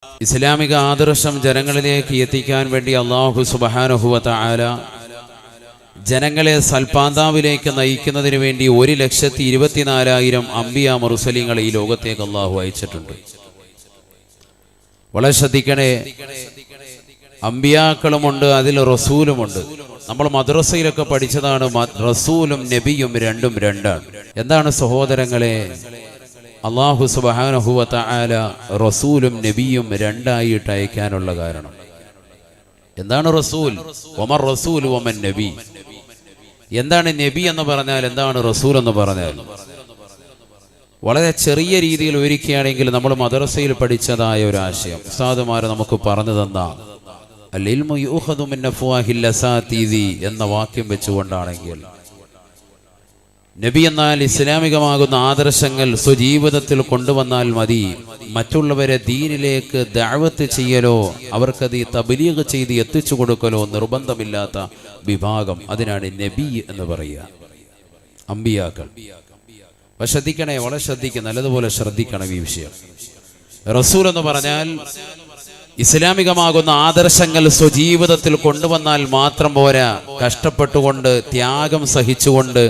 ഇസ്ലാമിക ആദർശം ജനങ്ങളിലേക്ക് എത്തിക്കാൻ വേണ്ടി അല്ലാഹു സുബ്ഹാനഹു വ തആല ജനങ്ങളെ സൽപാന്താവിലേക്ക് നയിക്കുന്നതിന് വേണ്ടി 1,24,000 അംബിയ മുർസലീങ്ങളെ ഈ ലോകത്തേക്ക് അല്ലാഹു അയച്ചിട്ടുണ്ട്. വളരെ ശ്രദ്ധിക്കണേ, അംബിയാക്കളുമുണ്ട്, അതിൽ റസൂലുമുണ്ട്. നമ്മൾ മദ്രസയിലൊക്കെ പഠിച്ചതാണ് റസൂലും നബിയും രണ്ടും രണ്ടാണ്. എന്താണ് സഹോദരങ്ങളെ, അല്ലാഹു സുബ്ഹാനഹു വ തആല റസൂലും നബിയും രണ്ടായിട്ട് അയക്കാനുള്ള കാരണം എന്താണ്? റസൂൽ വമർ റസൂൽ വമൻ നബി. എന്താണ് നബി എന്ന് പറഞ്ഞാൽ, എന്താണ് റസൂൽ എന്ന് പറഞ്ഞാൽ? വളരെ ചെറിയ രീതിയിൽ ഒരുക്കുകയാണെങ്കിൽ നമ്മൾ മദ്രസയിൽ പഠിച്ചതായ ഒരു ആശയം ഉസ്താദുമാർ നമുക്ക് പറഞ്ഞു തന്ന അൽ ഇൽമു യുഖദു മിൻ അഫ്വാഹിൽ അസാതീദി എന്ന വാക്യം വെച്ചുകൊണ്ടാണെങ്കിൽ, നബി എന്നാൽ ഇസ്ലാമികമാകുന്ന ആദർശങ്ങൾ സ്വജീവിതത്തിൽ കൊണ്ടുവന്നാൽ മതി. മറ്റുള്ളവരെ ദീനിലേക്ക് ദഅവത്ത് ചെയ്യലോ അവർക്കത് തബ്ലീഗ് ചെയ്ത് എത്തിച്ചു കൊടുക്കലോ നിർബന്ധമില്ലാത്ത വിഭാഗം, അതിനാണ് നബി എന്ന് പറയുക. അംബിയാക്കൾ ശ്രദ്ധിക്കണേ, വളരെ ശ്രദ്ധിക്കുക, നല്ലതുപോലെ ശ്രദ്ധിക്കണം ഈ വിഷയം. റസൂൽ എന്ന് പറഞ്ഞാൽ ഇസ്ലാമികമാകുന്ന ആദർശങ്ങൾ സ്വജീവിതത്തിൽ കൊണ്ടുവന്നാൽ മാത്രം പോരാ, കഷ്ടപ്പെട്ടുകൊണ്ട് ത്യാഗം സഹിച്ചുകൊണ്ട്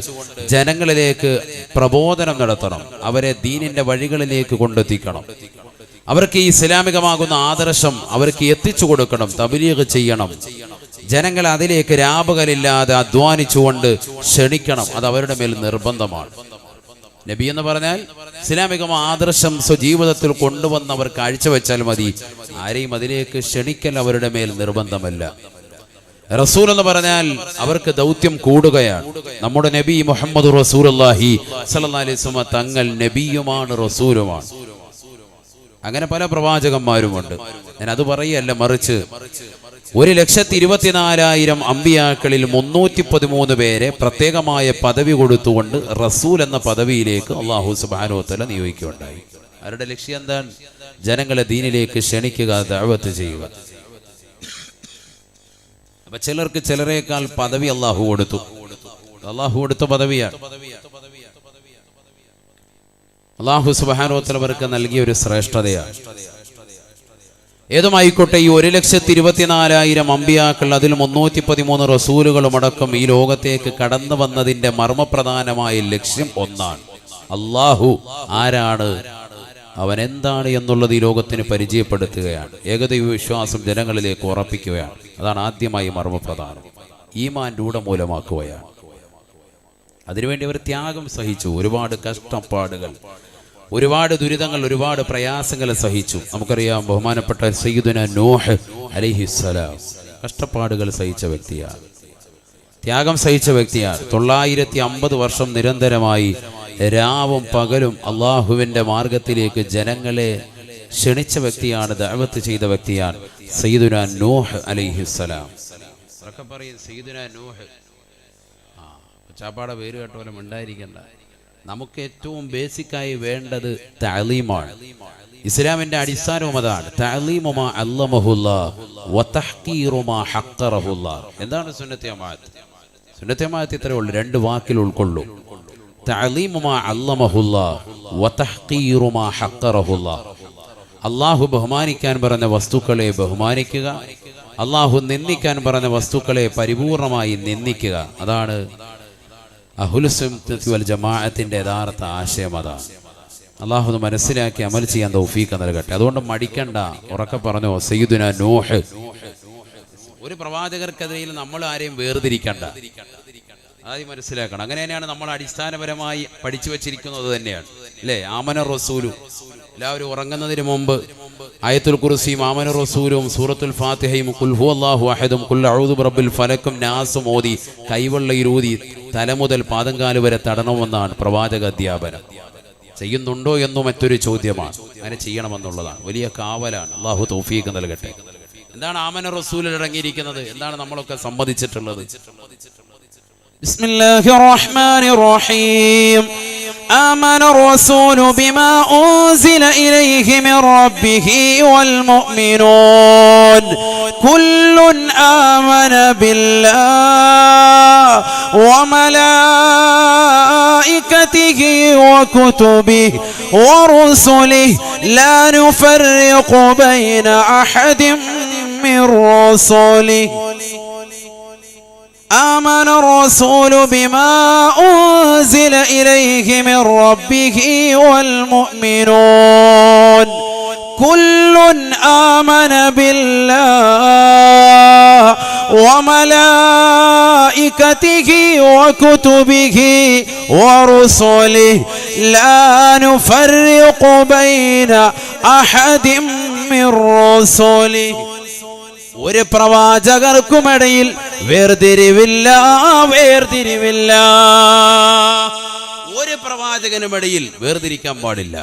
ജനങ്ങളിലേക്ക് പ്രബോധനം നടത്തണം, അവരെ ദീനിന്റെ വഴികളിലേക്ക് കൊണ്ടെത്തിക്കണം. അവർക്ക് ഈ ഇസ്ലാമികമാകുന്ന ആദർശം അവർക്ക് എത്തിച്ചു കൊടുക്കണം, തബ്ലീഗ് ചെയ്യണം. ജനങ്ങൾ അതിലേക്ക് രാപകലില്ലാതെ അധ്വാനിച്ചുകൊണ്ട് ക്ഷണിക്കണം. അത് അവരുടെ മേൽ നിർബന്ധമാണ്. നബി എന്ന് പറഞ്ഞാൽ ഇസ്ലാമികമായ ആദർശം സ്വജീവിതത്തിൽ കൊണ്ടുവന്നവർ കാഴ്ചവെച്ചാൽ മതി, ആരെയും അതിലേക്ക് ക്ഷണിക്കൽ അവരുടെ മേൽ നിർബന്ധമല്ല. റസൂൽ എന്ന് പറഞ്ഞാൽ അവർക്ക് ദൗത്യം കൂടുകയാണ്. നമ്മുടെ നബി മുഹമ്മദ് റസൂലുള്ളാഹി സ്വല്ലല്ലാഹി അലൈഹി വസല്ലം തങ്ങൾ നബിയുമാണ് റസൂലുമാണ്. അങ്ങനെ പല പ്രവാചകന്മാരുമുണ്ട്. ഞാൻ അത് പറയല്ല, മറിച്ച് 1,24,000 അംബിയാക്കളിൽ 313 പേരെ പ്രത്യേകമായ പദവി കൊടുത്തുകൊണ്ട് റസൂൽ എന്ന പദവിയിലേക്ക് അല്ലാഹു സുബ്ഹാനഹു വ തആല നിയോഗിക്കുകയുണ്ടായി. അവരുടെ ലക്ഷ്യം എന്താണ്? ജനങ്ങളെ ദീനിലേക്ക് ക്ഷണിക്കുക, ദഅവത്ത് ചെയ്യുക. അപ്പൊ ചിലർക്ക് ചിലരേക്കാൾ പദവി അല്ലാഹു കൊടുത്തു. അല്ലാഹു കൊടുത്ത പദവിയാണ്. അല്ലാഹു സുബ്ഹാനഹു വ തആല അവർക്ക് നൽകിയ ഒരു ശ്രേഷ്ഠതയാണ്. ഏതുമായിക്കോട്ടെ, ഈ 1,24,000 അംബിയാക്കൾ, അതിൽ 313 റസൂലുകളും അടക്കം ഈ ലോകത്തേക്ക് കടന്നു വന്നതിന്റെ മർമ്മപ്രധാനമായ ലക്ഷ്യം ഒന്നാണ്. അല്ലാഹു ആരാണ്, അവൻ എന്താണ് എന്നുള്ളത് ഈ ലോകത്തിന് പരിചയപ്പെടുത്തുകയാണ്. ഏകദൈവ വിശ്വാസം ജനങ്ങളിലേക്ക് ഉറപ്പിക്കുകയാണ്. അതാണ് ആദ്യമായി മർമ്മപ്രധാനം. ഈമാൻ രൂഢമൂലമാക്കുകയാണ്. അതിനുവേണ്ടി അവർ ത്യാഗം സഹിച്ചു, ഒരുപാട് കഷ്ടപ്പാടുകൾ, ഒരുപാട് ദുരിതങ്ങൾ, ഒരുപാട് പ്രയാസങ്ങൾ സഹിച്ചു. നമുക്കറിയാം, ബഹുമാനപ്പെട്ട സയ്യിദുനാ നൂഹ് അലൈഹിസ്സലാം കഷ്ടപ്പാടുകൾ സഹിച്ച വ്യക്തിയാണ്, ത്യാഗം സഹിച്ച വ്യക്തിയാണ്. 950 വർഷം നിരന്തരമായി രാവും പകലും അള്ളാഹുവിൻ്റെ മാർഗത്തിലേക്ക് ജനങ്ങളെ ക്ഷണിച്ച വ്യക്തിയാണ്, ദഅവത്ത് ചെയ്ത വ്യക്തിയാണ് സയ്യിദുനാ നൂഹ് അലൈഹിസ്സലാം. സയ്യിദുനാ നൂഹ്, ചാപ്പാടെ പേര് കേട്ടോലും ഉണ്ടായിരിക്കണ്ട. നമുക്ക് ഏറ്റവും ബേസിക്കായി വേണ്ടത് തഅലീമാണ്. ഇസ്ലാമിന്റെ അടിസ്ഥാനവും അതാണ്. തഅലീമു മാ അല്ലമഹുല്ലാഹ് വ തഹ്ഖീറു മാ ഹഖറഹുല്ലാഹ്. എന്താണ് സുന്നത്ത് ജമാഅത്ത്? സുന്നത്ത് ജമാഅത്ത് ഇത്രയേ ഉള്ളൂ, 2 വാക്കിൽ ഉൾക്കൊള്ളൂ. തഅലീമു മാ അല്ലമഹുല്ലാഹ് വ തഹ്ഖീറു മാ ഹഖറഹുല്ലാഹ്. അല്ലാഹു ബഹുമാനിക്കാൻ പറഞ്ഞ വസ്തുക്കളെ ബഹുമാനിക്കുക, അല്ലാഹു നിന്ദിക്കാൻ പറഞ്ഞ വസ്തുക്കളെ പരിപൂർണമായി നിന്ദിക്കുക. അതാണ് അഹ്ലുസുന്നത്തി വൽ ജമാഅത്തിന്റെ യഥാർത്ഥ ആശയം. അതാണ്. അല്ലാഹു മനസ്സിലാക്കി അമൽ ചെയ്യാൻ തൗഫീഖ് നൽകട്ടെ. അതുകൊണ്ട് മടിക്കണ്ട. ഉറക്കെ പറഞ്ഞോ, സയ്യിദുനാ നൂഹ്. ഒരു പ്രവാചകർക്കെതിരെ നമ്മൾ ആരെയും വേർതിരിക്കണ്ട, ആദ്യം മനസ്സിലാക്കണം. അങ്ങനെ തന്നെയാണ് നമ്മൾ അടിസ്ഥാനപരമായി പഠിച്ചു വെച്ചിരിക്കുന്നത് തന്നെയാണ്, അല്ലേ? ആമന റസൂലു, എല്ലാവരും ഉറങ്ങുന്നതിന് മുമ്പ് ആയത്തുൽ കുർസിയും ആമന റസൂലും സൂറത്തുൽ ഫാത്തിഹയും ഖുൽ ഹുവല്ലാഹു അഹദും ഖുൽ അഊദു ബിറബ്ബിൽ ഫലക്കും നാസും ഓതി കൈവെള്ളയിലൂതി തലമുതൽ പാദങ്കാല് വരെ തടണമെന്നാണ് പ്രവാചക അധ്യാപനം. ചെയ്യുന്നുണ്ടോ എന്നും മറ്റൊരു ചോദ്യമാണ്. അങ്ങനെ ചെയ്യണമെന്നുള്ളതാണ്, വലിയ കാവലാണ്. അല്ലാഹു തൗഫീഖ് നൽകട്ടെ. എന്താണ് ആമന റസൂലിൽ അടങ്ങിയിരിക്കുന്നത്? എന്താണ് നമ്മളൊക്കെ സമ്മതിച്ചിട്ടുള്ളത്? ബിസ്മില്ലാഹിർ റഹ്മാനിർ റഹീം. آمن الرسول بما أنزل إليه من ربه والمؤمنون كل آمن بالله وملائكته به وكتبه ورسله لا نفرق بين أحد من رسله آمن الرسول بما أنزل إليه من ربه والمؤمنون كل آمن بالله وملائكته وكتبه ورسله لا نفرق بين أحد من رسله ഒരു പ്രവാചകർക്കുമിടയിൽ വേർതിരിവില്ല. ഒരു പ്രവാചകനുമിടയിൽ വേർതിരിക്കാൻ പാടില്ല.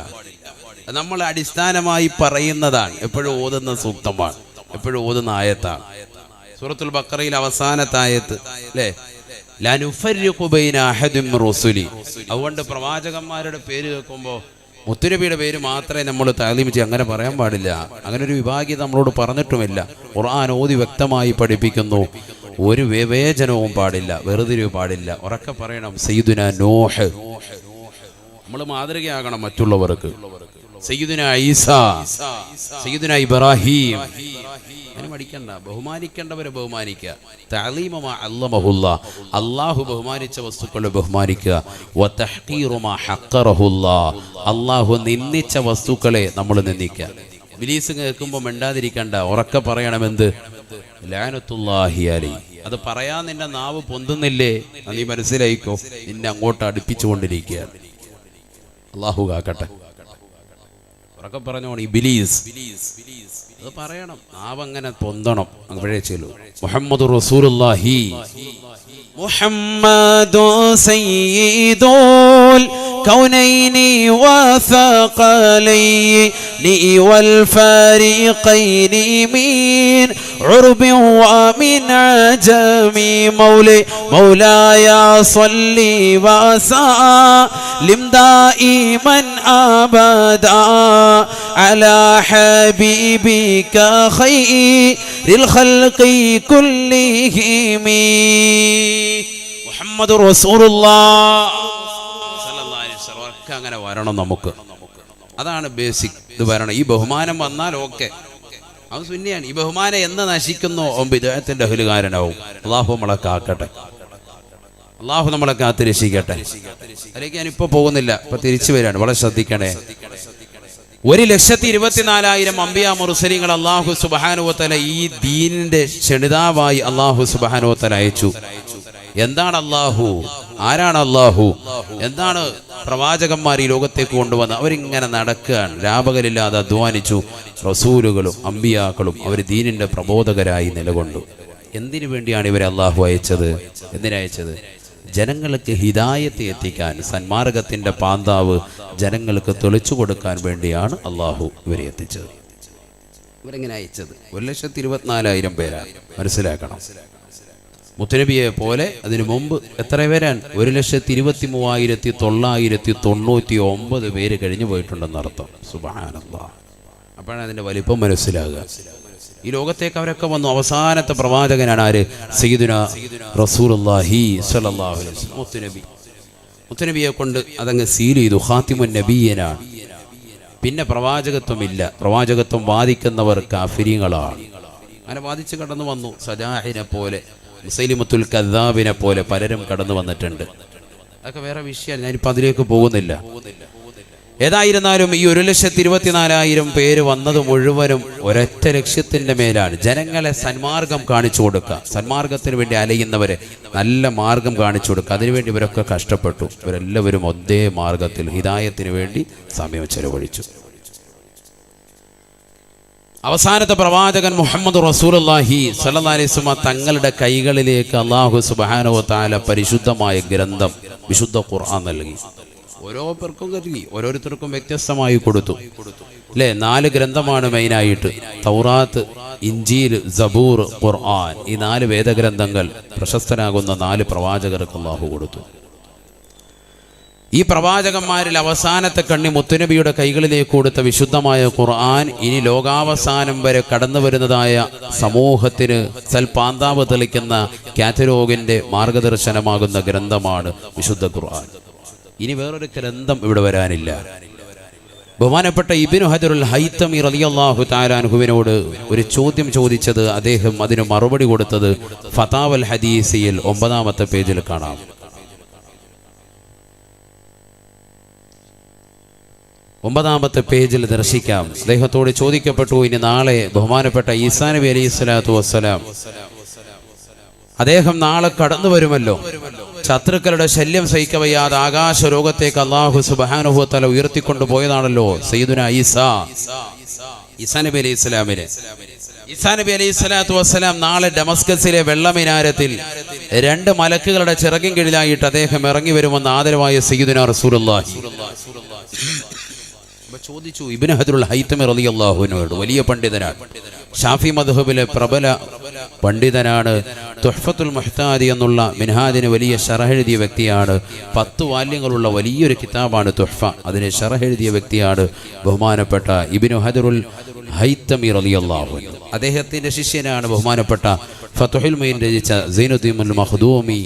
നമ്മൾ അടിസ്ഥാനമായി പറയുന്നതാണ്, എപ്പോഴും ഓതുന്ന സൂക്തമാണ്, എപ്പോഴും ഓതുന്ന ആയത്താണ്. സൂറത്തുൽ ബഖറയിൽ അവസാനത്തെ ആയത്ത് അല്ലേ, ലാ നുഫർരിഖു ബൈന അഹദിൻ മിർ റസുലി. അതുകൊണ്ട് പ്രവാചകന്മാരുടെ പേര് കേൾക്കുമ്പോൾ മുത്തുനബിയുടെ പേര് മാത്രമേ നമ്മൾ താലീം ചെയ്യും, അങ്ങനെ പറയാൻ പാടില്ല. അങ്ങനെ ഒരു വിഭാഗീയത നമ്മളോട് പറഞ്ഞിട്ടുമില്ല. ഖുർആൻ ഓതി വ്യക്തമായി പഠിപ്പിക്കുന്നു, ഒരു വിവേചനവും പാടില്ല, വേർതിരിവ് പാടില്ല. ഉറക്കെ പറയണം സയ്യിദുനാ നൂഹ്, നമ്മൾ മാതൃകയാകണം മറ്റുള്ളവർക്ക്. സയ്യിദുനാ ഈസാ, സയ്യിദുനാ ഇബ്രാഹിം. അതിന് മടിക്കണ്ട, ബഹുമാനിക്കേണ്ടവരെ ബഹുമാനിക്കുക. തഅലീമു മാ അല്ലമഹുല്ലാ, അല്ലാഹു ബഹുമാനിച്ച വസ്തുക്കളെ ബഹുമാനിക്കുക. വതഹ്ഖീറു മാ ഹഖറഹുല്ലാ, അല്ലാഹു നിന്ദിച്ച വസ്തുക്കളെ നമ്മൾ നിന്ദിക്കുക. ഇബ്ലീസ് കേൾക്കുമ്പോൾ മിണ്ടാതിരിക്കണ്ട, ഉറക്കെ പറയണമെന്ത്, ലഅനത്തുല്ലാഹി അലൈഹി. അത് പറയാൻ നിന്റെ നാവ് പൊന്തുന്നില്ലേ, നീ മനസ്സിലായിക്കോ, നിന്നെ അങ്ങോട്ട് അടുപ്പിച്ചുകൊണ്ടിരിക്കുകയാണ്. അല്ലാഹു കാക്കട്ടെ. ഉറക്കെ പറഞ്ഞോണം ഇബ്ലീസ്, അത് പറയണം, നാവങ്ങനെ പൊന്തണം, അപ്പോഴേ ചെല്ലൂ. മുഹമ്മദുർ റസൂലുള്ളാഹി, മുഹമ്മദു സയ്യിദുൽ കൗനൈനി വസഖലൈനി വൽ ഫരീഖൈനി മിൻ ഉർബി വമിൻ അജമി മൗലായ സ്വല്ലി വസല്ലിം ദായിമൻ അബദാ അലാ ഹബീബിക ഖൈറിൽ ഖൽഖി കുല്ലിഹിം മുഹമ്മദുർ റസൂലുള്ളാഹ് സല്ലല്ലാഹു അലൈഹി വസല്ലം. അങ്ങനെ വരണം നമുക്ക്, അതാണ് ബേസിക്. ഇത് വരണം. ഈ ബഹുമാനം വന്നാൽ ഓക്കെ, അവൻ സുന്നിയാണ്. ഈ ബഹുമാനം എന്ന് നശിക്കുന്നോ അവൻ ബിദ്അത്തിന്റെ അഹ്ലുകാരനാവും. അല്ലാഹു നമ്മളെ കാക്കട്ടെ, അല്ലാഹു നമ്മളെ കാത്ത് രക്ഷിക്കട്ടെ. അതിലേക്ക് ഞാനിപ്പോ പോകുന്നില്ല, ഇപ്പൊ തിരിച്ചു വരികയാണ്, വളരെ ശ്രദ്ധിക്കണേ. 1,24,000 അംബിയാ മുർസലീങ്ങൾ അല്ലാഹു സുബ്ഹാനഹു വ തആല ഈ ദീനിന്റെ ക്ഷണിതാവായി അല്ലാഹു സുബ്ഹാനഹു വ തആല അയച്ചു. എന്താണ് അല്ലാഹു, ആരാണ് അല്ലാഹു, എന്താണ് പ്രവാചകന്മാർ ഈ ലോകത്തേക്ക് കൊണ്ടുവന്ന്? അവരിങ്ങനെ നടക്കുകയാണ്, രാപകലില്ലാതെ അധ്വാനിച്ചു. റസൂലുകളും അംബിയാക്കളും അവർ ദീനിന്റെ പ്രബോധകരായി നിലകൊണ്ടു. എന്തിനു വേണ്ടിയാണ് ഇവരെ അല്ലാഹു അയച്ചത്? എന്തിനയച്ചത്? ജനങ്ങൾക്ക് ഹിദായത്ത് എത്തിക്കാൻ, സന്മാർഗത്തിന്റെ പാന്താവ് ജനങ്ങൾക്ക് തെളിച്ചു കൊടുക്കാൻ വേണ്ടിയാണ് അല്ലാഹു ഇവരെ എത്തിച്ചത്. ഇവരെങ്ങനെ അയച്ചത്? 1,24,000 പേരാണ്, മനസ്സിലാക്കണം. മുത്തനബിയെ പോലെ അതിനു മുമ്പ് എത്ര പേരാണ്? 1,33,999 പേര് കഴിഞ്ഞു പോയിട്ടുണ്ടെന്നർത്ഥം. സുബ്ഹാനല്ലാഹ്. അപ്പോഴാണ് അതിന്റെ വലിപ്പം മനസ്സിലാകുക. ഈ ലോകത്തേക്ക് അവരൊക്കെ വന്നു. അവസാനത്തെ പ്രവാചകനാണ് ആര്? സയ്യിദുനാ റസൂലുള്ളാഹി സ്വല്ലല്ലാഹു അലൈഹി വസല്ലം. മുത്തനബിയെ കൊണ്ട് അതങ്ങ് സീൽ ചെയ്തു. ഖാതിമുൻ നബിയ്യനാണ്. പിന്നെ പ്രവാചകത്വമില്ല. പ്രവാചകത്വം വാദിക്കുന്നവർ കാഫിരീങ്ങളാണ്. അങ്ങനെ വാദിച്ച് കടന്നു വന്നു. സജാഹിനെ പോലെ, മുസൈലിമത്തുൽ കദ്ദാബിനെ പോലെ പലരും കടന്നു വന്നിട്ടുണ്ട്. അതൊക്കെ വേറെ വിഷയമാണ്, ഞാനിപ്പോൾ അതിലേക്ക് പോകുന്നില്ല. ഏതായിരുന്നാലും ഈ 1,24,000 പേര് വന്നത് മുഴുവനും ഒരൊറ്റ ലക്ഷ്യത്തിന്റെ മേലാണ്. ജനങ്ങളെ സന്മാർഗം കാണിച്ചു കൊടുക്കുക, സന്മാർഗത്തിന് വേണ്ടി അലയുന്നവരെ നല്ല മാർഗം കാണിച്ചു കൊടുക്കുക. അതിനുവേണ്ടി ഇവരൊക്കെ കഷ്ടപ്പെട്ടു. ഇവരെല്ലാവരും ഒരേ മാർഗത്തിൽ ഹിദായത്തിന് വേണ്ടി സമയം ചെലവഴിച്ചു. അവസാനത്തെ പ്രവാചകൻ മുഹമ്മദ് റസൂലുള്ളാഹി സ്വല്ലല്ലാഹു അലൈഹി വസല്ലം തങ്ങളുടെ കൈകളിലേക്ക് അല്ലാഹു സുബ്ഹാനഹു വ തആല പരിശുദ്ധമായ ഗ്രന്ഥം വിശുദ്ധ ഖുർആൻ നൽകി. ഓരോ പേർക്കും നൽകി, ഓരോരുത്തർക്കും വ്യത്യസ്തമായി കൊടുത്തു. അല്ലേ? 4 ഗ്രന്ഥമാണ് മെയിനായിട്ട്. തൗറാത്ത്, ഇഞ്ചീൽ, സബൂർ, ഖുർആൻ. ഈ 4 വേദഗ്രന്ഥങ്ങൾ പ്രശസ്തനാകുന്ന 4 പ്രവാചകർക്ക് അല്ലാഹു കൊടുത്തു. ഈ പ്രവാചകന്മാരിൽ അവസാനത്തെ കണ്ണി മുത്തുനബിയുടെ കൈകളിലേക്ക് കൊടുത്ത വിശുദ്ധമായ ഖുർആൻ ഇനി ലോകാവസാനം വരെ കടന്നു വരുന്നതായ സമൂഹത്തിന് സൽപാന്താവ് തെളിക്കുന്ന കാറ്റലോഗിന്റെ മാർഗദർശനമാകുന്ന ഗ്രന്ഥമാണ് വിശുദ്ധ ഖുർആൻ. ഇനി വേറൊരു ഗ്രന്ഥം ഇവിടെ വരാനില്ല. ബഹുമാനപ്പെട്ട ഇബ്നു ഹജറുൽ ഹൈതമി റളിയല്ലാഹു തആല അൻഹുവിനോട് ഒരു ചോദ്യം ചോദിച്ചത്, അദ്ദേഹം അതിന് മറുപടി കൊടുത്തത് ഫതാവൽ ഹദീസിയിൽ 9-ാമത്തെ പേജിൽ കാണാം. 9-ാമത്തെ പേജിൽ ദർശിക്കാം. അദ്ദേഹത്തോട് ചോദിക്കപ്പെട്ടു, ഇനി നാളെ ബഹുമാനപ്പെട്ട ഈസാ നബി അലൈഹി സ്വലാത്തു വസ്സലാം അദ്ദേഹം നാളെ കടന്നു വരുമല്ലോ. ശത്രുക്കളുടെ ശല്യം സഹിക്കവയ്യാതെ ആകാശ ലോകത്തേക്ക് അല്ലാഹു സുബ്ഹാനഹു വ തആല ഉയർത്തിക്കൊണ്ടുപോയതാണല്ലോ സയ്യിദുനാ ഈസാ നബി അലൈഹി ഇസ്ലാമിനെ. ഈസാ നബി അലൈഹി സ്വലാത്തു വസ്സലാം നാളെ ഡമസ്കസിലെ വെള്ളമിനാരത്തിൽ 2 മലക്കുകളുടെ ചിറകിൻ കീഴിലായിട്ട് അദ്ദേഹം ഇറങ്ങി വരുമെന്ന് ആദരവായ സയ്യിദുനാ റസൂലുള്ളാഹി ചോദിച്ചു. ഇബ്നു ഹജറുൽ ഹൈതമി റളിയല്ലാഹു അൻഹു വലിയ പണ്ഡിതനാണ്, ഷാഫി മദ്ഹബിലെ പ്രബല പണ്ഡിതനാണ്. തുഹ്ഫത്തുൽ മുഹ്താദി എന്നുള്ള മിൻഹാജിന് വലിയ ശറഹ് എഴുതിയ വ്യക്തിയാണ്. 10 വാല്യങ്ങളുള്ള വലിയൊരു കിതാബാണ് തുഹ്ഫ. അതിന് ശറഹ് എഴുതിയ വ്യക്തിയാണ് ബഹുമാനപ്പെട്ട ഇബ്നു ഹജറുൽ ഹൈതമി റളിയല്ലാഹു അൻഹു. അദ്ദേഹത്തിന്റെ ശിഷ്യനാണ് ബഹുമാനപ്പെട്ട ഫത്ഹുൽ മുഈൻ രചിച്ച സൈനുദ്ദീൻ മഖ്ദൂമി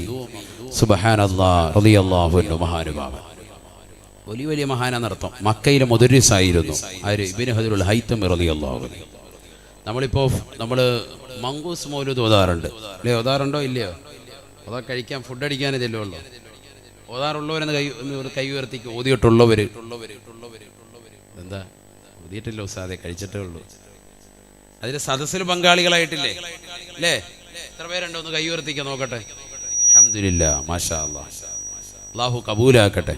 സുബ്ഹാനല്ലാഹ് റളിയല്ലാഹു അൻഹു. മഹാനുഭാവൻ, വലിയ വലിയ മഹാനെന്നർത്ഥം. മക്കയിലെ മുദരിസായിരുന്നു ആര്? ഇബ്നു ഹജറുൽ ഹൈതമി റളിയല്ലാഹു അൻഹു. നമ്മൾ മങ്കൂസ് മൗലൂദ് ഓതാറുണ്ട് അല്ലേ? ഓതാറുണ്ടോ ഇല്ലയോ? അതാ കഴിക്കാൻ ഫുഡ് അടിക്കാനേ ചെല്ലുള്ളൂ. ഓതാറുള്ളവരെന്ന് കൈ ഉയർത്തിക്ക്. ഓതിയിട്ടുള്ളവർ എന്താ ഓതിയിട്ടില്ല ഉസ്താദെ, കഴിച്ചിട്ടേ ഉള്ളൂ. അതിൽ സദസ്സിൽ പങ്കാളികളായിട്ടില്ലേ അല്ലേ? എത്ര പേരുണ്ടോ? ഒന്ന് കൈ ഉയർത്തിക്കാൻ നോക്കട്ടെ. അൽഹംദുലില്ലാ, മാഷാ അല്ലാഹ്, അല്ലാഹു കബൂലാക്കട്ടെ.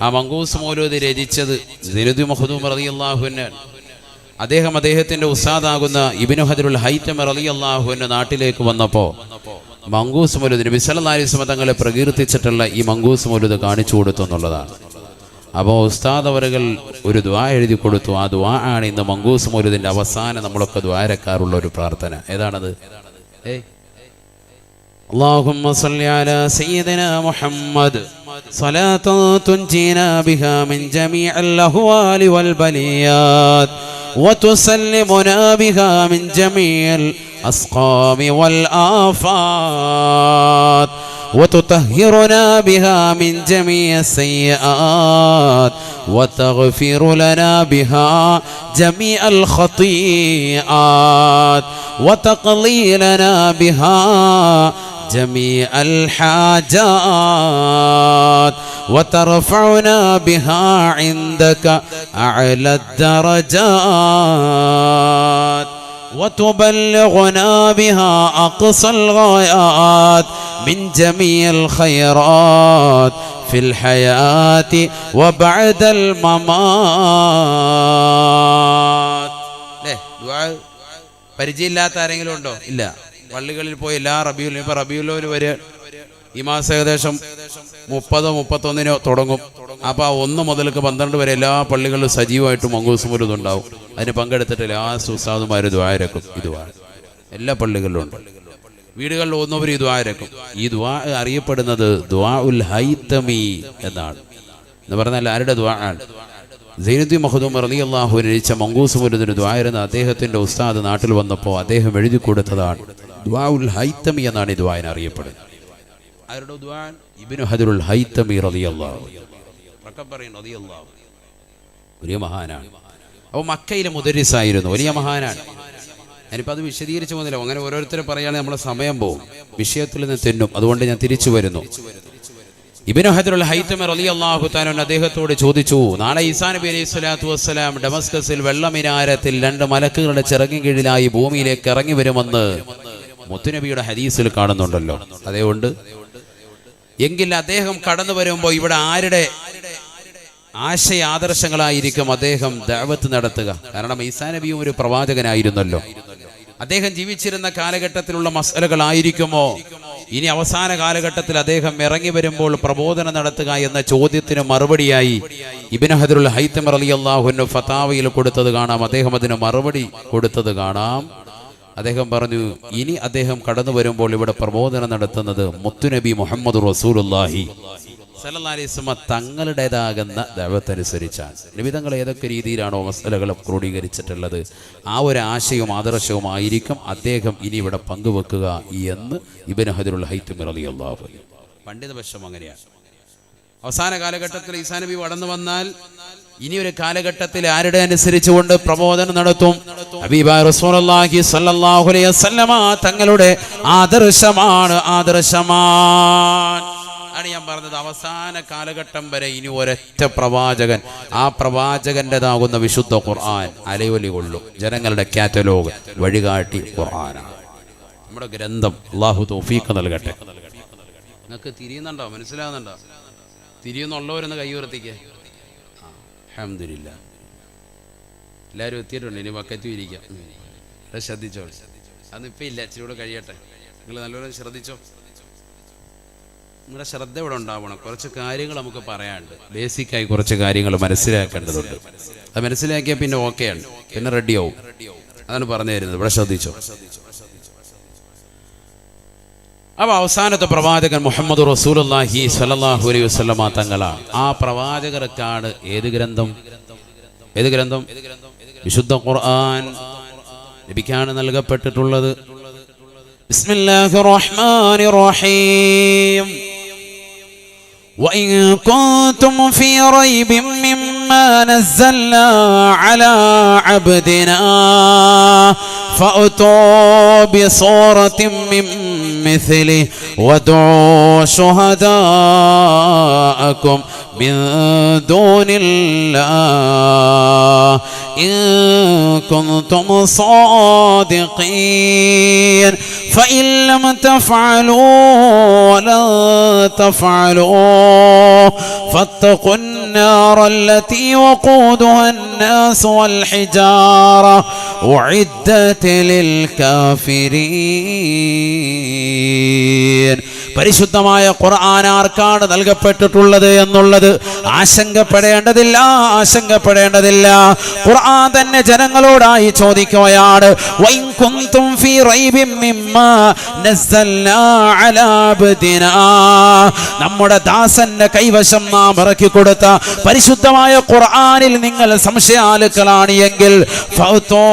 ആ മങ്കൂസ് മൗലൂദ് രചിച്ചത് സയ്യിദ് മഖ്ദൂം റളിയല്ലാഹു അൻഹു. അദ്ദേഹത്തിന്റെ ഉസ്താദാകുന്ന ഇബ്നു ഹജറുൽ ഹൈതമി റളിയല്ലാഹു അൻഹു നാട്ടിലേക്ക് വന്നപ്പോൾ മങ്കൂസ് മൗലൂദ് നബി സല്ലല്ലാഹു അലൈഹി വസല്ലം തങ്ങളെ പ്രകീർത്തിച്ചിട്ടുള്ള ഈ മങ്കൂസ് മൗലൂദ് കാണിച്ചു കൊടുത്തു എന്നുള്ളതാണ്. അപ്പോൾ ഉസ്താദ് അവറുകൾ ഒരു ദുആ എഴുതി കൊടുത്തു. ആ ദുആ ആണ് ഇന്ന് മങ്കൂസ് മൗലൂദിന്റെ അവസാനം നമ്മളൊക്കെ ദുആരക്കാറുള്ള ഒരു പ്രാർത്ഥന. ഏതാണത്? اللهم صل على سيدنا محمد صلاة تنجينا بها من جميع الأهوال والبليات وتسلمنا بها من جميع الأسقام والآفات وتطهرنا بها من جميع السيئات وتغفر لنا بها جميع الخطيئات وتقضي لنا بها جميع الحاجات وترفعنا بها عندك أعلى الدرجات وتبلغنا بها أقصى الغايات من جميع الخيرات في الحياة وبعد الممات. دعاء പരിചയമില്ലാത്ത ആരെങ്കിലും ഉണ്ടോ? ഇല്ല. പള്ളികളിൽ പോയി എല്ലാ റബീഉൽ വരെ ഈ മാസം ഏകദേശം 30-31 തുടങ്ങും. അപ്പോൾ 1 മുതൽ 12 വരെ എല്ലാ പള്ളികളിലും സജീവമായിട്ട് മങ്കൂസ് മൗലൂദ് ഉണ്ടാവും. അതിന് പങ്കെടുത്തിട്ട് എല്ലാ ഉസ്താദുമാരും ദുആ ഇറക്കും. ഈ ദുആ എല്ലാ പള്ളികളിലും ഉണ്ട്. വീടുകളിൽ ഒന്നവർ ഈ ദുആ ഇറക്കും. ഈ ദുആ അറിയപ്പെടുന്നത് ദുആഉൽ ഹൈതമി എന്നാണ്. എന്ന് പറഞ്ഞാൽ ആരുടെ ദുആ ആണ്? സയ്യിദ് മഖ്ദൂം റളിയല്ലാഹു അൻഹു രചിച്ച മങ്കൂസ് മൗലൂദിന് ദുആ ഇരുന്ന അദ്ദേഹത്തിന്റെ ഉസ്താദ് നാട്ടിൽ വന്നപ്പോൾ അദ്ദേഹം എഴുതി കൊടുത്തതാണ് ദുആഉൽ ഹൈതമി എന്നാണ് ഈ ദുആ അറിയപ്പെടുന്നത്. ആരുടെ ദുആ? ഇബ്നു ഹജറുൽ ഹൈതമി റളിയല്ലാഹു റളിയല്ലാഹു. വലിയ മഹാനാണ്. അപ്പോൾ മക്കയിലെ മുദരിസായിരുന്നു, വലിയ മഹാനാണ്. ഞാനിപ്പോൾ അത് വിശദീകരിച്ചു പോകുന്നില്ല. അങ്ങനെ ഓരോരുത്തരും പറയുകയാണെങ്കിൽ നമ്മളെ സമയം പോകും, വിഷയത്തിൽ നിന്ന് തെന്നും. അതുകൊണ്ട് ഞാൻ തിരിച്ചു വരുന്നു. ഇബ്നു ഹജറുൽ ഹൈതമി റളിയല്ലാഹു തആല അദ്ദേഹത്തോട് ചോദിച്ചു, നാളെ ഈസാ നബി അലൈഹി സ്വലാത്തു വസ്സലാം ഡമസ്കസിൽ വെള്ളമിനാരത്തിൽ 2 മലക്കുകളുടെ ചിറകിൻ കീഴിലായി ഭൂമിയിലേക്ക് ഇറങ്ങി വരുമെന്ന് മുത്തുനബിയുടെ ഹദീസിൽ കാണുന്നുണ്ടല്ലോ. അതുകൊണ്ട് എങ്കിൽ അദ്ദേഹം കടന്നു വരുമ്പോൾ ഇവിടെ ആരുടെ ആശയാദർശങ്ങളായിരിക്കും അദ്ദേഹം ദഅവത്ത് നടത്തുക? കാരണം ഈസാ നബിയും ഒരു പ്രവാചകനായിരുന്നല്ലോ. അദ്ദേഹം ജീവിച്ചിരുന്ന കാലഘട്ടത്തിലുള്ള മസ്അലകളായിരിക്കുമോ ഇനി അവസാന കാലഘട്ടത്തിൽ അദ്ദേഹം ഇറങ്ങി വരുമ്പോൾ പ്രബോധനം നടത്തുക എന്ന ചോദ്യത്തിന് മറുപടിയായി ഇബ്നു ഹജറുൽ ഹൈതമി റളിയല്ലാഹു അൻഹു ഫതാവയിൽ കൊടുത്തത് കാണാം. അദ്ദേഹം അതിന് മറുപടി കൊടുത്തത് കാണാം. അദ്ദേഹം പറഞ്ഞു, ഇനി അദ്ദേഹം കടന്നു വരുമ്പോൾ ഇവിടെ പ്രബോധനം നടത്തുന്നത് മുത്തുനബി മുഹമ്മദ് റസൂലുള്ളാഹി സല്ലല്ലാഹു അലൈഹി വസല്ലം തങ്ങളുടേതാകുന്ന ദഅവത്ത് അനുസരിച്ചാണ്. നബി തങ്ങൾ ഏതൊക്കെ രീതിയിലാണോ മസ്അലകൾ ക്രോഡീകരിച്ചിട്ടുള്ളത് ആ ഒരു ആശയവും ആദർശവും ആയിരിക്കും അദ്ദേഹം ഇനി ഇവിടെ പങ്കുവെക്കുക എന്ന് ഇബ്നു ഹജറുൽ ഹൈതമി റളിയല്ലാഹു അൻഹു. പണ്ഡിതപക്ഷം അങ്ങനെയാണ്. അവസാന കാലഘട്ടത്തിൽ ഈസാ നബി കടന്നു വന്നാൽ ഇനി ഒരു കാലഘട്ടത്തിൽ ആരുടെ അനുസരിച്ചുകൊണ്ട് പ്രബോധനം നടത്തും? ഹബീബായ റസൂലുള്ളാഹി സ്വല്ലല്ലാഹു അലൈഹി വസല്ലമ തങ്ങളുടെ ആദർശമാണ് ആണ് ഞാൻ പറഞ്ഞത്. അവസാന കാലഘട്ടം വരെ ഇനി ഒരൊറ്റ പ്രവാചകൻ, ആ പ്രവാചകന്റേതാകുന്ന വിശുദ്ധ ഖുർആൻ അലയൊലി കൊള്ളും. ജനങ്ങളുടെ കാറ്റലോഗ് വഴികാട്ടി ഖുർആനാണ് നമ്മുടെ ഗ്രന്ഥം. അല്ലാഹു തൗഫീഖ് നൽകട്ടെ. നിങ്ങൾക്ക് തിരിയുന്നുണ്ടോ? മനസ്സിലാകുന്നുണ്ടോ? തിരിയുന്നുള്ളവരൊന്ന് കൈ ഉയർത്തിക്കേ. അൽഹംദുലില്ലാ, എല്ലാവരും എത്തിയിട്ടുണ്ട്. ഇനി ബക്കറ്റും ഇരിക്കാം. ശ്രദ്ധിച്ചോ, അതൊന്നിപ്പോൾ ഇല്ല, ഇച്ചിരി കൂടെ കഴിയട്ടെ. നിങ്ങൾ നല്ലപോലെ ശ്രദ്ധിച്ചോ. നിങ്ങളുടെ ശ്രദ്ധ ഇവിടെ ഉണ്ടാവണം. കുറച്ച് കാര്യങ്ങൾ നമുക്ക് പറയാനുണ്ട്. ബേസിക്കായി കുറച്ച് കാര്യങ്ങൾ മനസ്സിലാക്കേണ്ടതുണ്ട്. അത് മനസ്സിലാക്കിയാൽ പിന്നെ ഓക്കെയാണ്, പിന്നെ റെഡിയാവും. അതാണ് പറഞ്ഞു തരുന്നത്. ഇവിടെ ശ്രദ്ധിച്ചോ. അപ്പോൾ അവസാനത്തെ പ്രവാചകൻ മുഹമ്മദ് റസൂലുള്ളാഹി സ്വല്ലല്ലാഹു അലൈഹി വസല്ലമ തങ്ങളാണ്. ആ പ്രവാചകർക്കാണ് ഏത് ഗ്രന്ഥം? വിശുദ്ധ ഖുർആൻ നബിക്കാണ് നൽകപ്പെട്ടിട്ടുള്ളത്. ബിസ്മില്ലാഹിർ റഹ്മാനിർ റഹീം. وإن كنتم في ريب مما نزلنا على عبدنا فأتوا بصورة من مثله وادعوا شهداءكم من دون الله إن كنتم صادقين فإن لم تفعلوا ولن تفعلوا فاتقوا النار التي وقودها الناس والحجارة أعدت للكافرين. പരിശുദ്ധമായ ഖുർആൻ ആർക്കാണ് നൽകപ്പെട്ടിട്ടുള്ളത് എന്നുള്ളത് ആശങ്കപ്പെടേണ്ടതില്ല. ഖുർആൻ തന്നെ ജനങ്ങളോടായി ചോദിക്കുകയാണ്. വഇൻ കുൻതും ഫീ റൈബിൻ മിമ്മാ നസ്സൽനാ അലാ അബ്ദിനാ, നമ്മുടെ ദാസന്റെ കൈവശം നാം ഇറക്കി കൊടുത്ത പരിശുദ്ധമായ ഖുർആനിൽ നിങ്ങൾ സംശയാലുക്കളാണ് എങ്കിൽ ഫൗതൂ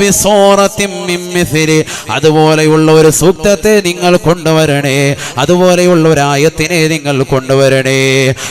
ബിസൂറത്തിൻ മിൻ മിസ്ലി, അതുപോലെയുള്ള ഒരു സൂക്തത്തെ നിങ്ങൾ കൊണ്ടുവരണേ, അതുപോലെയുള്ള ഒരു ആയത്തിനെ നിങ്ങൾ കൊണ്ടുവരണേ.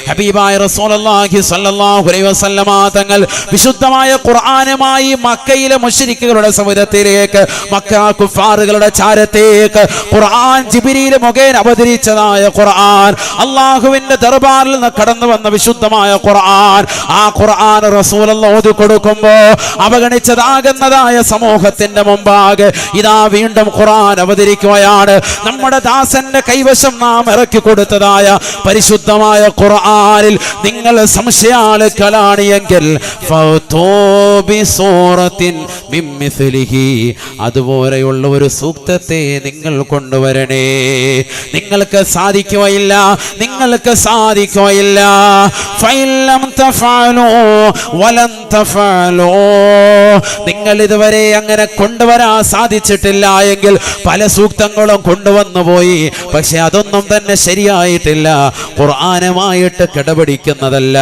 ഹബീബായ റസൂലുള്ളാഹി സ്വല്ലല്ലാഹു അലൈഹി വസല്ലമ തങ്ങൾ വിശുദ്ധമായ ഖുർആനുമായി മക്കയിലെ മുശ്രിക്കുകളുടെ സമുദ്രത്തിലേക്ക്, മക്ക കുഫാറുകളുടെ ചാരത്തേക്ക് ഖുർആൻ ജിബ്രീൽ മുഖേന അവതരിച്ചതായ ഖുർആൻ, അല്ലാഹുവിന്റെ ദർബാറിൽ നിന്ന് കടന്നു വന്ന വിശുദ്ധമായ ഖുർആൻ, ആ ഖുർആൻ റസൂലുള്ളാഹി ഓതി കൊടുക്കുമ്പോൾ അവഗണിച്ചതാകുന്നതായ സമൂഹത്തിന്റെ മുമ്പാകെ ഇതാ വീണ്ടും ഖുർആൻ അവതരിക്കുകയാണ്. നമ്മുടെ ദാസന്റെ കൈവശം നാം ഇറക്കി കൊടുത്തതായ പരിശുദ്ധമായ ഖുർആനിൽ നിങ്ങൾ സംശയാലുക്കളാണ് എങ്കിൽ അതുപോലെയുള്ള ഒരു സൂക്തത്തെ നിങ്ങൾ കൊണ്ടുവരണേ. നിങ്ങൾക്ക് സാധിക്കുകയില്ല. നിങ്ങൾ ഇതുവരെ അങ്ങനെ കൊണ്ടുവരാൻ സാധിച്ചിട്ടില്ല എങ്കിൽ പല സൂക്തങ്ങളും കൊണ്ടുവന്നു പോയി, പക്ഷെ അതൊന്നും തന്നെ ശരിയായിട്ടില്ല, ഖുർആനുമായിട്ട് കിടപിടിക്കുന്നതല്ല.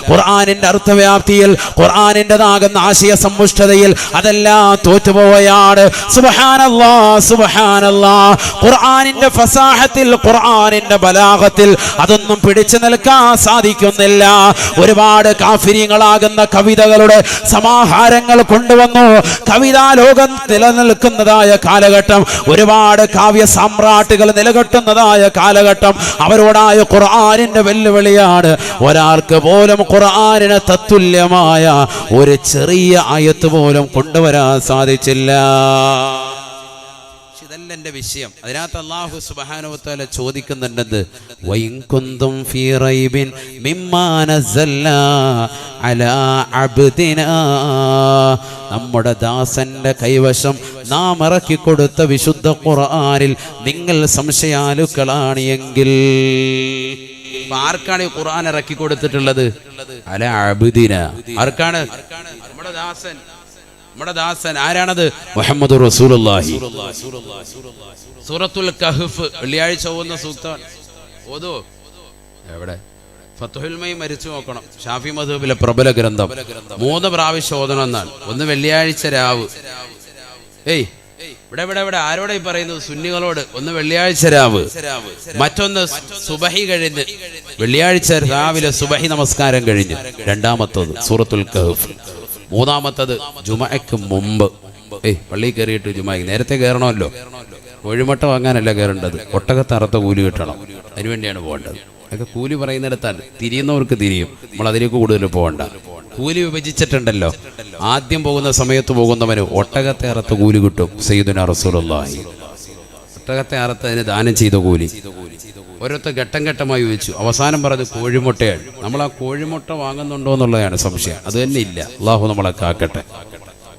ഖുർആനിന്റെ അർത്ഥവ്യാപ്തിയിൽ, ഖുർആനിൻ്റെതാകുന്ന ആശയ സമ്പുഷ്ടതയിൽ അതെല്ലാം തോറ്റുപോവുകയാണ്. സുബ്ഹാനല്ലാഹ്. ഖുർആനിന്റെ ഫസാഹത്തിൽ, ഖുർആനിന്റെ ബലാഗത്തിൽ അതൊന്നും പിടിച്ചു നിൽക്കാൻ സാധിക്കുന്നില്ല. ഒരുപാട് കാഫിരീങ്ങളാകുന്ന കവിതകളുടെ സമാഹാരങ്ങൾ കൊണ്ടുവന്നു. കവിതാ ലോകം നിലനിൽക്കുന്നതായ കാലഘട്ടം, ഒരുപാട് കാവ്യ സാമ്രാട്ടുകൾ നിലകെട്ടുന്നതായ കാലഘട്ടം, അവരോടായ ഖുർആനിന്റെ വെല്ലുവിളിയാണ്. ഒരാൾക്ക് പോലും ഖുർആനിന് തത്തുല്യമായ ഒരു ചെറിയ ആയത്ത് പോലും കൊണ്ടുവരാൻ സാധിച്ചില്ല. ഇതല്ല എന്റെ വിഷയം. അതിനകത്ത് അല്ലാഹു സുബ്ഹാനഹു വ തആല ചോദിക്കുന്നുണ്ട്, വഇൻ കുന്തും ഫീ റൈബിൻ മിമ്മാ നസ്സൽനാ അലാ അബ്ദിനാ, നമ്മുടെ ദാസന്റെ കൈവശം നാം ഇറക്കി കൊടുത്ത വിശുദ്ധ ഖുർആനിൽ നിങ്ങൾ സംശയാലുക്കളാണ് എങ്കിൽ. ആർക്കാണ് ഈ ഖുർആൻ ഇറക്കി കൊടുത്തിട്ടുള്ളത്? അലാ അബ്ദിനാ. ആർക്കാണ്? നമ്മുടെ ദാസൻ. ആരാണത്? മുഹമ്മദ് റസൂലുള്ളാഹി. സൂറത്തുൽ കഹ്ഫ് വെള്ളിയാഴ്ച ഓതുന്ന സൂക്തമാണ്. ഓതോ എവിടെ? ഫത്ഹുൽ മൈൻ മരിച്ചു നോക്കണം. ഷാഫി മദ്ഹബിലെ പ്രബല ഗ്രന്ഥം. 3 പ്രാവശ്യം ഓതണം എന്നാണ്. ഒന്ന് വെള്ളിയാഴ്ച രാവ്. ഇവിടെ ആരോടെ പറയുന്നത്? സുന്നികളോട്. ഒന്ന് വെള്ളിയാഴ്ച രാവ്, മറ്റൊന്ന് സുബഹി കഴിഞ്ഞ്, വെള്ളിയാഴ്ച രാവിലെ സുബഹി നമസ്കാരം കഴിഞ്ഞ്, രണ്ടാമത്തത് സൂറത്തുൽ കഹ്ഫ്, മൂന്നാമത്തത് ജുമഅക്ക് മുമ്പ്. പള്ളിയിൽ കയറിയിട്ട് ജുമഅക്ക് നേരത്തെ കയറണമല്ലോ. കോഴിമുട്ട വാങ്ങാനല്ല കയറേണ്ടത്, ഒട്ടകത്ത് അറുത്ത കൂലി കിട്ടണം, അതിനുവേണ്ടിയാണ് പോകേണ്ടത്. അതൊക്കെ കൂലി പറയുന്നിടത്താണ്, തിരിയുന്നവർക്ക് തിരിയും, നമ്മൾ അതിലേക്ക് കൂടുതൽ പോകണ്ട. കൂലി വിഭജിച്ചിട്ടുണ്ടല്ലോ. ആദ്യം പോകുന്ന സമയത്ത് പോകുന്നവന് ഒട്ടകത്തെ അറുത്ത കൂലി കിട്ടും. സയ്യിദുനാ റസൂലുള്ളാഹി ഒട്ടകത്തെ അറുത്തതിന് ദാനം ചെയ്ത കൂലി. ഓരോരുത്തർ ഘട്ടം ഘട്ടമായി ചോദിച്ചു. അവസാനം പറഞ്ഞത് കോഴിമുട്ടയാണ്. നമ്മൾ ആ കോഴിമുട്ട വാങ്ങുന്നുണ്ടോ എന്നുള്ളതാണ് സംശയം. അത് തന്നെ ഇല്ല. അള്ളാഹു നമ്മളെ കാക്കട്ടെ.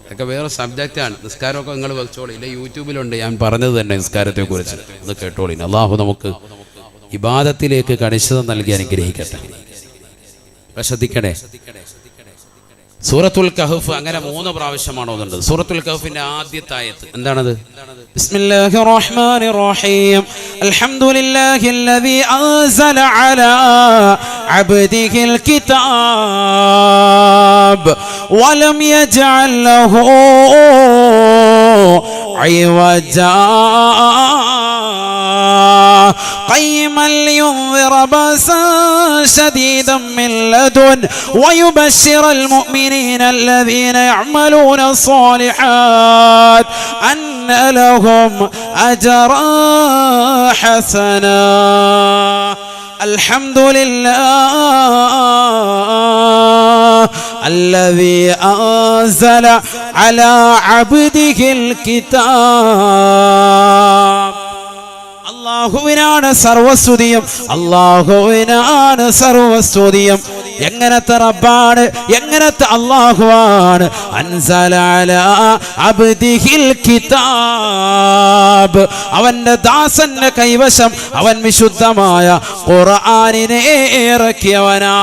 ഇതൊക്കെ വേറെ സബ്ജക്റ്റാണ്. നിസ്കാരമൊക്കെ നിങ്ങൾ വെച്ചോളി. ഇല്ല, യൂട്യൂബിലുണ്ട് ഞാൻ പറഞ്ഞത് തന്നെ നിസ്കാരത്തെക്കുറിച്ച്. ഒന്ന് കേട്ടോളി. അള്ളാഹു നമുക്ക് ഇബാദത്തിലേക്ക് കണിശത നൽകി അനുഗ്രഹിക്കട്ടെ. ശ്രദ്ധിക്കണേ. സൂറത്തുൽ കഹ്ഫ് അങ്ങനെ 3 പ്രാവശ്യമാണ് ഓതുന്നത്. സൂറത്തുൽ കഹ്ഫിന്റെ ആദ്യത്തെ ആയത്ത് എന്താണത്? ബിസ്മില്ലാഹിർ റഹ്മാനിർ റഹീം. അൽഹംദുലില്ലാഹില്ലദീ അൻസല അലാ അബ്ദിഹിൽ കിതാബ് വലം യജ്അൽ ലഹു ഇവജാ قيما لينذر بأسا شديدا من لدن ويبشر المؤمنين الذين يعملون الصالحات أن لهم أجرا حسنا. الحمد لله الذي أنزل على عبده الكتاب. അല്ലാഹുവിനാണ് സർവസ്തുതിയും, അല്ലാഹുവിനാണ് സർവസ്തുതിയും. എങ്ങനത്തെ റബ്ബാണ്, എങ്ങനത്തെ അല്ലാഹുവാണ്. അൻസല അലാ അബ്ദിഹിൽ കിതാബ്, അവന്റെ ദാസന്റെ കൈവശം അവൻ വിശുദ്ധമായ ഖുർആനിനെ ഇറക്കിയവനാണ്.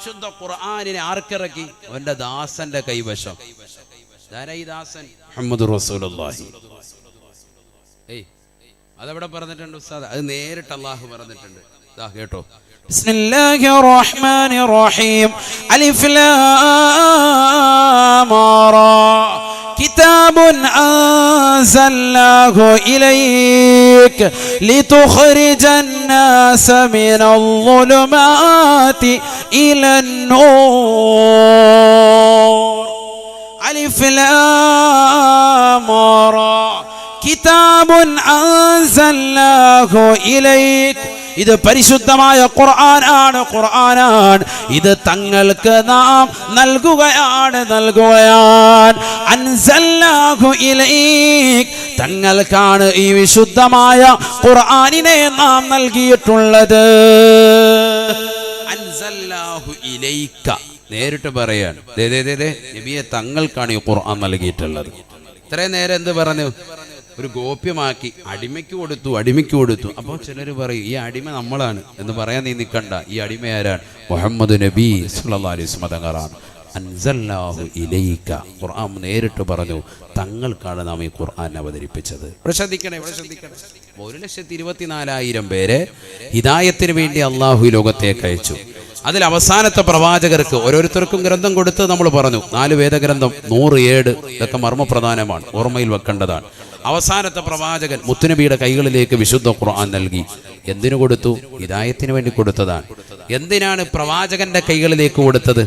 ശുദ്ധ ഖുർആനിനെ ആർക്കിറക്കി? അവന്റെ ദാസന്റെ കൈവശം. ഈ ദാസൻ മുഹമ്മദുർ റസൂലുള്ളാഹി. അതവിടെ പറഞ്ഞിട്ടുണ്ട് ഉസ്താദ്. അത് നേരിട്ട് അല്ലാഹു പറഞ്ഞിട്ടുണ്ട്. കേട്ടോ. ബിസ്മില്ലാഹിർ റഹ്മാനിർ റഹീം. അലിഫ് ലാം റാ. കിതാബുൻ അൻസൽനാഹു ഇലൈക ലിതുഖ്രിജൻ നാസ മിനൽ ളുലുമാതി ഇലൻ നൂർ. അലിഫ് ലാം റാ. കിതാബുൻ അൻസൽനാഹു ഇലൈക. ഇത് പരിശുദ്ധമായ ഖുർആനാണ്, ഖുർആനാണ്. ഇത് തങ്ങൾക്ക് നാം നൽകുകയാണ്. അൻസൽനാഹു ഇലൈക, തങ്ങൾക്കാണ് ഈ വിശുദ്ധമായ ഖുർആനിനെ നാം നൽകിയിട്ടുള്ളത്. അൻസൽനാഹു ഇലൈക നേരിട്ട് പറയാൻ. നബിയെ തങ്ങൾക്കാണ് ഈ ഖുർആൻ നൽകിയിട്ടുള്ളത്. ഇത്രയും നേരം എന്ത് പറഞ്ഞു? ഒരു ഗോപ്യമാക്കി അടിമയ്ക്ക് കൊടുത്തു. അപ്പോൾ ചിലർ പറയും ഈ അടിമ നമ്മളാണ് എന്ന് പറയാൻ നീ നിൽക്കണ്ട. ഈ അടിമ ആരാണ്? മുഹമ്മദ് നബി സല്ലല്ലാഹു അലൈഹി വസല്ലം തങ്ങളാണ്. അൻസൽനാഹു ഇലൈക, ഖുർആൻ നേരിട്ട് പറഞ്ഞു തങ്ങൾക്കാണ് നാം ഈ ഖുർആൻ അവതരിപ്പിച്ചത്. ശ്രദ്ധിക്കണേ. 1,24,000 പേരെ ഹിദായത്തിന് വേണ്ടി അള്ളാഹു ലോകത്തേക്ക് അയച്ചു. അതിൽ അവസാനത്തെ പ്രവാചകർക്ക് ഓരോരുത്തർക്കും ഗ്രന്ഥം കൊടുത്ത് നമ്മൾ പറഞ്ഞു. 4 വേദഗ്രന്ഥം, 100 ഏട്. ഇതൊക്കെ മർമ്മപ്രധാനമാണ്, ഓർമ്മയിൽ വെക്കേണ്ടതാണ്. അവസാനത്തെ പ്രവാചകൻ മുത്തുനബിയുടെ കൈകളിലേക്ക് വിശുദ്ധ ഖുർആൻ നൽകി. എന്തിനു കൊടുത്തു? ഹിദായത്തിന് വേണ്ടി കൊടുത്തതാണ്. എന്തിനാണ് പ്രവാചകന്റെ കൈകളിലേക്ക് കൊടുത്തത്?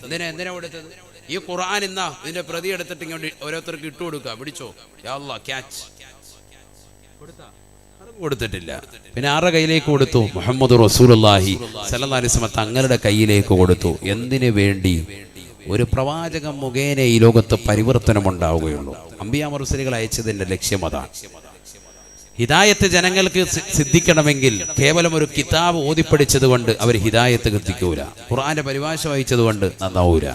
എന്തിനാ കൊടുത്തത്? ഈ ഖുർആൻ ഇന്നാ ഇതിന്റെ പ്രതി എടുത്തിട്ട് ഇങ്ങോട്ട് ഓരോരുത്തർക്ക് ഇട്ടു കൊടുക്കുക. പിടിച്ചോ, യാ അല്ലാഹ് ക്യാച്ച്. കൊടുത്തിട്ടില്ല. പിന്നെ ആരുടെ കയ്യിലേക്ക് കൊടുത്തു? മുഹമ്മദ് റസൂലുള്ളാഹി സ്വല്ലല്ലാഹി അലൈഹി വസല്ലം തങ്ങളുടെ കയ്യിലേക്ക് കൊടുത്തു. എന്തിനു വേണ്ടി? ഒരു പ്രവാചകൻ മുഖേന ഈ ലോകത്ത് പരിവർത്തനം ഉണ്ടാവുകയുള്ളൂ. അമ്പിയാ മുർസലുകൾ അയച്ചതിന്റെ ലക്ഷ്യം അതാണ്. ഹിദായത്ത് ജനങ്ങൾക്ക് സിദ്ധിക്കണമെങ്കിൽ കേവലം ഒരു കിതാബ് ഓതിപ്പടിച്ചത് കൊണ്ട് അവർ ഹിദായത്ത് എത്തിക്കൂല. ഖുർആന്റെ പരിഭാഷ വായിച്ചത് കൊണ്ട് നന്നാവൂല.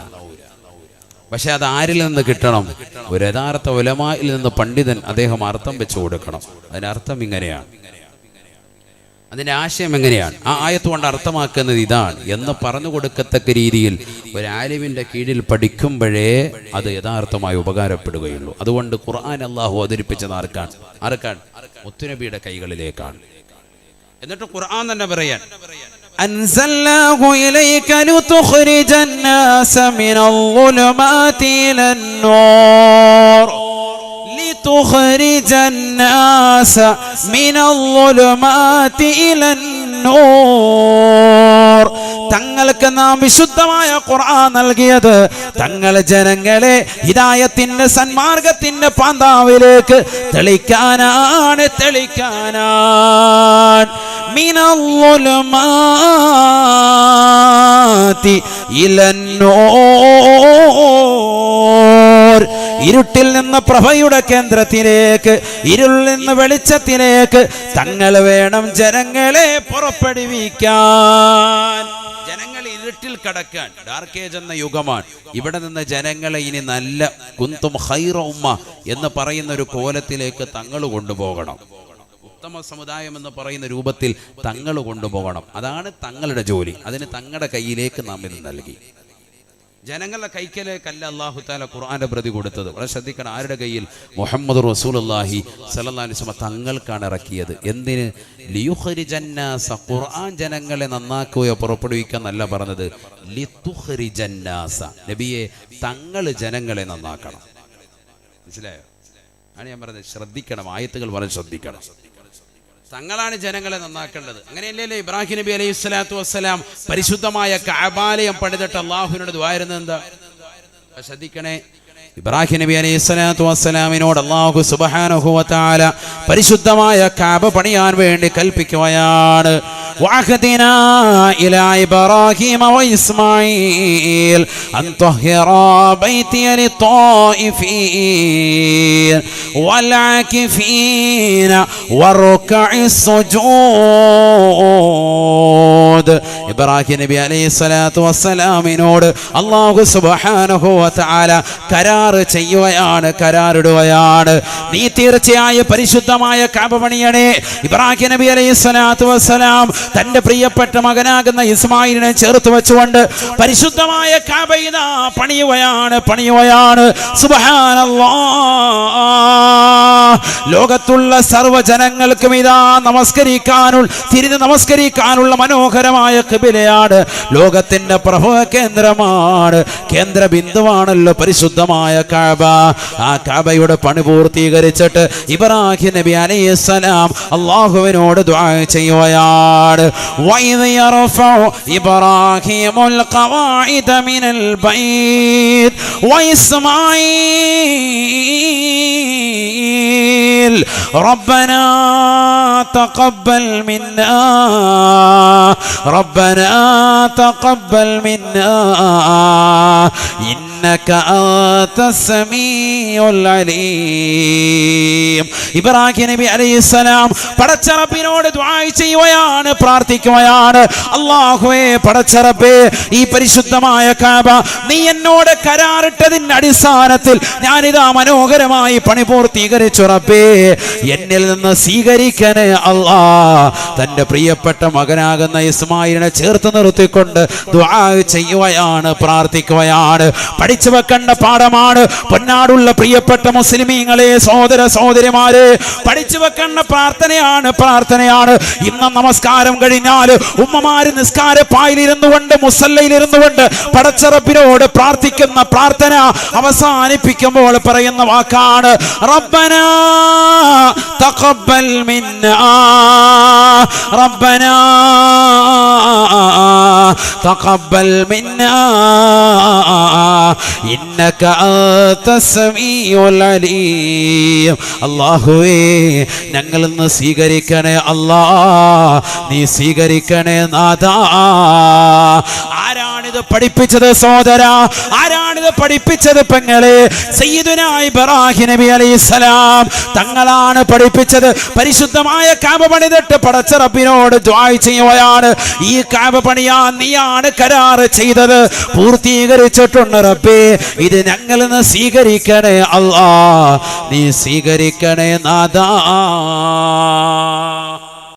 പക്ഷെ അത് ആരിൽ നിന്ന് കിട്ടണം? ഒരു യഥാർത്ഥ ഉലമായിൽ നിന്ന് പണ്ഡിതൻ അദ്ദേഹം അർത്ഥം വെച്ചു കൊടുക്കണം. അതിനർത്ഥം ഇങ്ങനെയാണ്, അതിന്റെ ആശയം എങ്ങനെയാണ്, ആ ആയത്ത് കൊണ്ട് അർത്ഥമാക്കുന്നത് ഇതാണ് എന്ന് പറഞ്ഞു കൊടുക്കത്തക്ക രീതിയിൽ ഒരു ആലിമിന്റെ കീഴിൽ പഠിക്കുമ്പോഴേ അത് യഥാർത്ഥമായി ഉപകാരപ്പെടുകയുള്ളൂ. അതുകൊണ്ട് ഖുർആൻ അല്ലാഹു അവതരിപ്പിച്ചത് ആർക്കാണ്? മുത്തുനബിയുടെ കൈകളിലേക്കാണ്. എന്നിട്ട് ഖുർആൻ തന്നെ പറയാൻ അൻസൽനാഹു ഇലൈക ലിതുഖ്രിജൻ നാസ മിനൽ ളുലുമാതി ഇലൻ നൂർ. لتخرج الناس من الظلمات إلى النور. തങ്ങൾക്ക് നാം വിശുദ്ധമായ ഖുർആൻ നൽകിയത് തങ്ങൾ ജനങ്ങളെ ഹിദായത്തിന്റെ സന്മാർഗത്തിന്റെ പാന്താവിലേക്ക് തെളിക്കാനാണ്. മിനൽ ളുലുമാതി ഇലന്നൂർ. ഇരുട്ടിൽ നിന്ന് പ്രഭയുടെ കേന്ദ്രത്തിലേക്ക്, ഇരുളിൽ നിന്ന് വെളിച്ചത്തിലേക്ക് തങ്ങൾ വേണം ജനങ്ങളെ പുറപ്പെടുവിക്കാൻ. ജനങ്ങൾ ഇരുട്ടിൽ കടക്കാൻ, ഡാർക്ക് ഏജ് എന്ന യുഗമാണ്. ഇവിടെ നിന്ന് ജനങ്ങളെ ഇനി നല്ല കുന്തും ഖൈറ ഉമ്മ എന്ന് പറയുന്ന ഒരു കോലത്തിലേക്ക് തങ്ങൾ കൊണ്ടുപോകണം. ഉത്തമ സമുദായം എന്ന് പറയുന്ന രൂപത്തിൽ തങ്ങൾ കൊണ്ടുപോകണം. അതാണ് തങ്ങളുടെ ജോലി. അതിന് തങ്ങളുടെ കയ്യിലേക്ക് നാം ഇത് നൽകി. ജനങ്ങളുടെ കൈക്കലേക്കല്ല അല്ലാഹു തആല ഖുർആന്റെ പ്രതി കൊടുത്തത്. വളരെ ശ്രദ്ധിക്കണം. ആരുടെ കയ്യിൽ? മുഹമ്മദ് റസൂലുള്ളാഹി സ്വല്ലല്ലാഹു അലൈഹി വസല്ലം തങ്ങൾക്കാണ് ഇറക്കിയത്. എന്തിന്? ലിയുഖ്രിജന്നാസ. ഖുർആൻ ജനങ്ങളെ നന്നാക്കുകയോ പുറപ്പെടുവിക്കുക എന്നല്ല പറഞ്ഞത്. ലിതുഖ്രിജന്നാസ. നബിയെ, തങ്ങൾ ജനങ്ങളെ നന്നാക്കണം. മനസ്സിലായോ? ആണ് ഞാൻ പറഞ്ഞത്. ശ്രദ്ധിക്കണം, ആയത്തുകൾ വളരെ ശ്രദ്ധിക്കണം. തങ്ങളാണ് ജനങ്ങളെ നന്നാക്കേണ്ടത്. അങ്ങനെയല്ലേ ഇബ്രാഹിം നബി അലൈഹി സ്വലാത്തു വസ്സലാം പരിശുദ്ധമായ കഅബാലയം പണിതിട്ട് അള്ളാഹുവിനോട് ദുആയിരുന്നത് എന്താ? ശ്രദ്ധിക്കണേ. ഇബ്രാഹിം നബി അലൈഹി സ്വലാത്തു വസ്സലാമിനോട് അല്ലാഹു സുബ്ഹാനഹു വ തആല പരിശുദ്ധമായ കഅബ പണിയാൻ വേണ്ടി കൽപ്പിക്കുകയാണ്. വഅഖദിനാ ഇലാ ഇബ്രാഹിമ വ ഇസ്മാഈൽ അൻ തഹ്ഹിറാ ബൈതിയ ലിത്വാഇഫീൻ വൽ ആകിഫീന വറുക്ഇസ് സുജൂദ്. ഇബ്രാഹിം നബി അലൈഹി സ്വലാത്തു വസ്സലാമിനോട് അല്ലാഹു സുബ്ഹാനഹു വ തആല കരാറിടുകയാണ്. നീ തീർച്ചയായും പരിശുദ്ധമായ കഅബ പണിയണേ. ഇബ്രാഹിം നബി അലൈഹി സ്വലാത്തു വസ്സലാം തന്റെ പ്രിയപ്പെട്ട മകനാകുന്ന ഇസ്മായിലിനെ ചേർത്ത് വെച്ചുകൊണ്ട് പരിശുദ്ധമായ കഅബ ഇതാ പണിയുകയാണ്. സുബ്ഹാനല്ലാഹ്. ലോകത്തുള്ള സർവ്വജനങ്ങൾക്കും ഇതാ തിരിഞ്ഞ് നമസ്കരിക്കാനുള്ള മനോഹരമായ ഖിബലയാണ്. ലോകത്തിന്റെ പ്രഭവ കേന്ദ്രമാണ്, കേന്ദ്ര ബിന്ദുവാണല്ലോ പരിശുദ്ധമായ കഅബ. ആ കഅബയുടെ പണി പൂർത്തീകരിച്ചിട്ട് ഇബ്രാഹിം നബി അലൈഹിസ്സലാം അല്ലാഹുവിനോട് ദുആ ചെയ്യുകയാണ്. വഇദ് യർഫഉ ഇബ്രാഹിമുൽ ഖവാഇദ മിനൽ ബൈത്ത് വഇസ്മാഈൽ റബ്ബനാ തഖബ്ബൽ മിന്നാ إنك أنت السميع العليم. ഇബ്രാഹിം നബി അലൈഹിസ്സലാം പടച്ച റബ്ബിനോട് ദുആ ചെയ്യുകയാണ്, പ്രാർത്ഥിക്കുകയാണ്. അല്ലാഹുവേ, പടച്ച റബ്ബേ, ഈ പരിശുദ്ധമായ കഅബ നീ എന്നോട് കരാറിട്ടതിന്റെ അടിസ്ഥാനത്തിൽ ഞാനിതാ മനോഹരമായി പണി പൂർത്തീകരിച്ചു. റബ്ബേ, എന്നിൽ നിന്ന് സ്വീകരിക്കണേ അല്ലാഹ്. തന്റെ പ്രിയപ്പെട്ട മകനാകുന്ന ഇസ്മായിലിനെ ചേർത്ത് നിർത്തിക്കൊണ്ട് ദുആ ചെയ്യുകയാണ്, പ്രാർത്ഥിക്കുകയാണ്. പഠിച്ചു വെക്കേണ്ട പാഠമാണ്. പൊന്നാടുള്ള പ്രിയപ്പെട്ട മുസ്ലിമീങ്ങളെ, സഹോദര സഹോദരിമാരെ, പഠിച്ചു വെക്കേണ്ട പ്രാർത്ഥനയാണ്. ഇന്ന് നമസ്കാരം കഴിഞ്ഞാൽ ഉമ്മമാര് നിസ്കാരപ്പായിലിരുന്നു കൊണ്ട്, മുസല്ലയിലിരുന്നു കൊണ്ട് പടച്ച റബ്ബിനോട് പ്രാർത്ഥിക്കുന്ന പ്രാർത്ഥന അവസാനിപ്പിക്കുമ്പോൾ പറയുന്ന വാക്കാണ് റബ്ബനാ തഖബ്ബൽ മിന്നാ, റബ്ബനാ തഖബ്ബൽ മിന്നാ ഇന്നക അൻതസ് സമീഉൽ അലീം. അല്ലാഹുവേ, ഞങ്ങളിൽ നിന്ന് സ്വീകരിക്കണേ അല്ലാഹ്, നീ സ്വീകരിക്കണേ നാഥാ. ആരാണിത് പഠിപ്പിച്ചത് സഹോദര? ആരാണിത് പഠിപ്പിച്ചത് പെങ്ങളെ? സയ്യിദുനാ ഇബ്രാഹിം നബി അലൈഹിസ്സലാം തങ്ങളാണ് പഠിപ്പിച്ചത്. പരിശുദ്ധമായ കഅബ പണിതിട്ട് പടച്ച റബ്ബിനോട് ദുആ ചെയ്യുകയാണ്. ഈ കഅബ പണിയാൻ നീയാണ് കരാർ ചെയ്തത്, പൂർത്തീകരിച്ചിട്ടുണ്ട് റബ്ബേ. ഇത് ഞങ്ങളിൽ നിന്ന് സ്വീകരിക്കണേ അല്ലാഹ്, നീ സ്വീകരിക്കണേ നാഥാ.